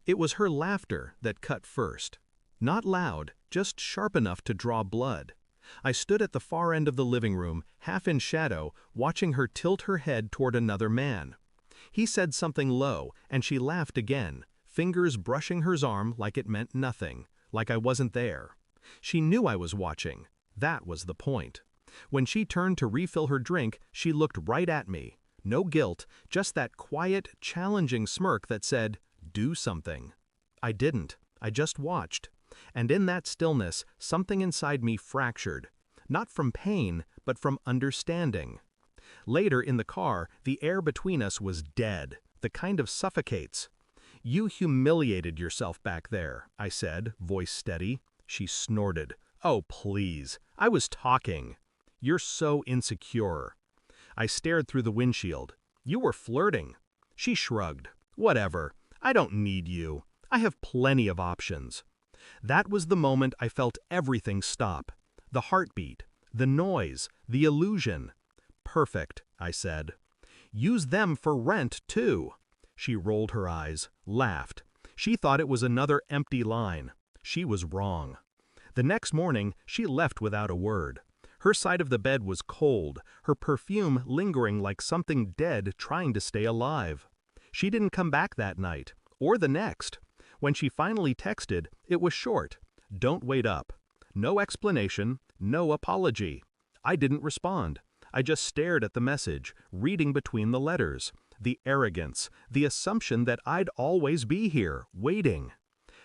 It was her laughter that cut first. Not loud, just sharp enough to draw blood. I stood at the far end of the living room, half in shadow, watching her tilt her head toward another man. He said something low, and she laughed again, fingers brushing her arm like it meant nothing, like I wasn't there. She knew I was watching. That was the point. When she turned to refill her drink, she looked right at me. No guilt, just that quiet, challenging smirk that said, "Do something." I didn't. I just watched. And in that stillness, something inside me fractured. Not from pain, but from understanding. Later in the car, the air between us was dead, the kind of suffocates. "You humiliated yourself back there," I said, voice steady. She snorted. "Oh, please. I was talking." "You're so insecure." I stared through the windshield. "You were flirting." She shrugged. "Whatever. I don't need you. I have plenty of options." That was the moment I felt everything stop. The heartbeat, the noise, the illusion. "Perfect," I said. "Use them for rent, too." She rolled her eyes, laughed. She thought it was another empty line. She was wrong. The next morning, she left without a word. Her side of the bed was cold, her perfume lingering like something dead trying to stay alive. She didn't come back that night, or the next. When she finally texted, it was short. "Don't wait up." No explanation, no apology. I didn't respond. I just stared at the message, reading between the letters. The arrogance, the assumption that I'd always be here, waiting.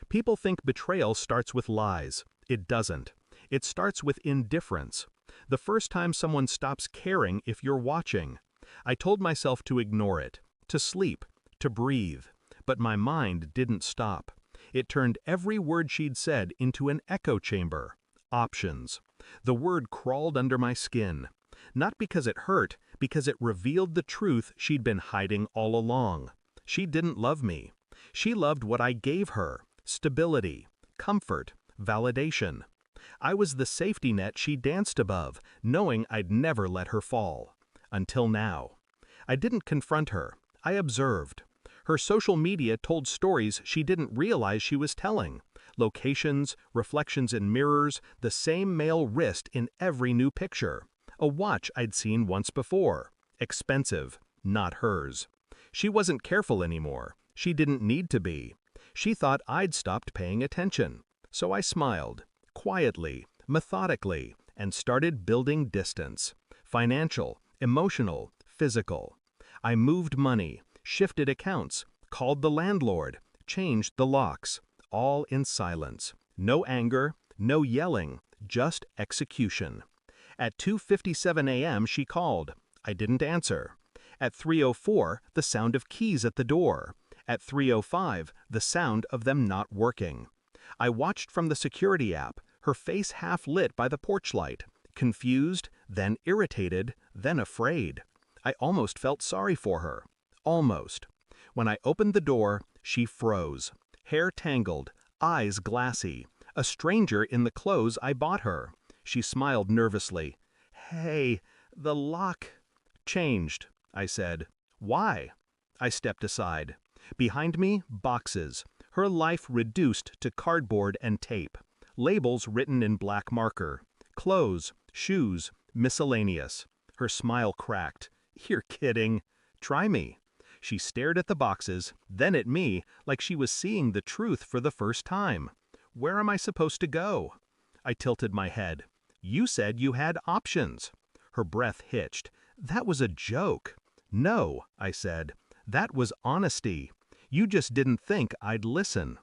People think betrayal starts with lies. It doesn't. It starts with indifference. The first time someone stops caring if you're watching. I told myself to ignore it, to sleep, to breathe. But my mind didn't stop. It turned every word she'd said into an echo chamber. Options. The word crawled under my skin. Not because it hurt, because it revealed the truth she'd been hiding all along. She didn't love me. She loved what I gave her. Stability, comfort, validation. I was the safety net she danced above, knowing I'd never let her fall. Until now. I didn't confront her. I observed. Her social media told stories she didn't realize she was telling. Locations, reflections in mirrors, the same male wrist in every new picture. A watch I'd seen once before. Expensive, not hers. She wasn't careful anymore. She didn't need to be. She thought I'd stopped paying attention. So I smiled, quietly, methodically, and started building distance. Financial, emotional, physical. I moved money, shifted accounts, called the landlord, changed the locks, all in silence. No anger, no yelling, just execution. At 2:57 a.m. she called. I didn't answer. At 3:04, the sound of keys at the door. At 3:05, the sound of them not working. I watched from the security app, her face half lit by the porch light, confused, then irritated, then afraid. I almost felt sorry for her. Almost. When I opened the door, she froze. Hair tangled, eyes glassy. A stranger in the clothes I bought her. She smiled nervously. "Hey, the lock changed," I said. "Why?" I stepped aside. Behind me, boxes. Her life reduced to cardboard and tape. Labels written in black marker. Clothes, shoes, miscellaneous. Her smile cracked. "You're kidding." "Try me." She stared at the boxes, then at me, like she was seeing the truth for the first time. "Where am I supposed to go?" I tilted my head. "You said you had options." Her breath hitched. "That was a joke." "No," I said. "That was honesty. You just didn't think I'd listen."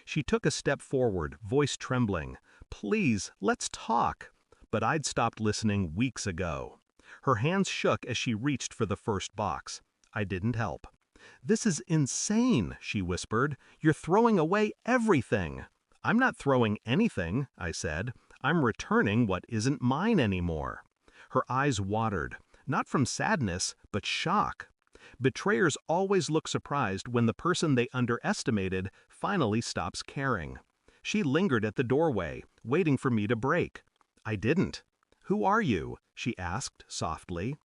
She took a step forward, voice trembling. "Please, let's talk." But I'd stopped listening weeks ago. Her hands shook as she reached for the first box. I didn't help. "This is insane," she whispered. "You're throwing away everything." "I'm not throwing anything," I said. "I'm returning what isn't mine anymore." Her eyes watered, not from sadness, but shock. Betrayers always look surprised when the person they underestimated finally stops caring. She lingered at the doorway, waiting for me to break. I didn't. "Who are you?" she asked softly.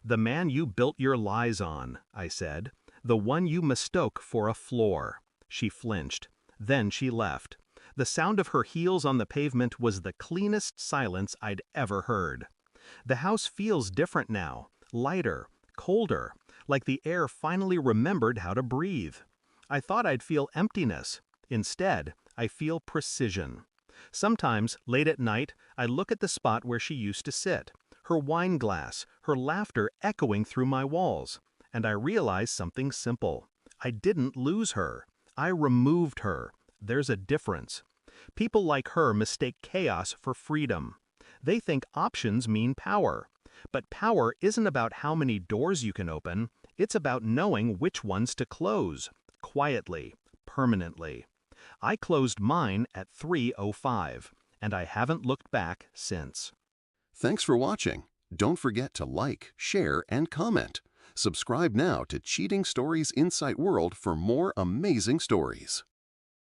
"The man you built your lies on," I said. "The one you mistook for a floor." She flinched. Then she left. The sound of her heels on the pavement was the cleanest silence I'd ever heard. The house feels different now, lighter, colder, like the air finally remembered how to breathe. I thought I'd feel emptiness. Instead, I feel precision. Sometimes, late at night, I look at the spot where she used to sit, her wine glass, her laughter echoing through my walls, and I realize something simple. I didn't lose her. I removed her. There's a difference. People like her mistake chaos for freedom. They think options mean power. But power isn't about how many doors you can open, it's about knowing which ones to close, quietly, permanently. I closed mine at 3:05, and I haven't looked back since. Thanks for watching. Don't forget to like, share, and comment. Subscribe now to Cheating Stories Insight World for more amazing stories.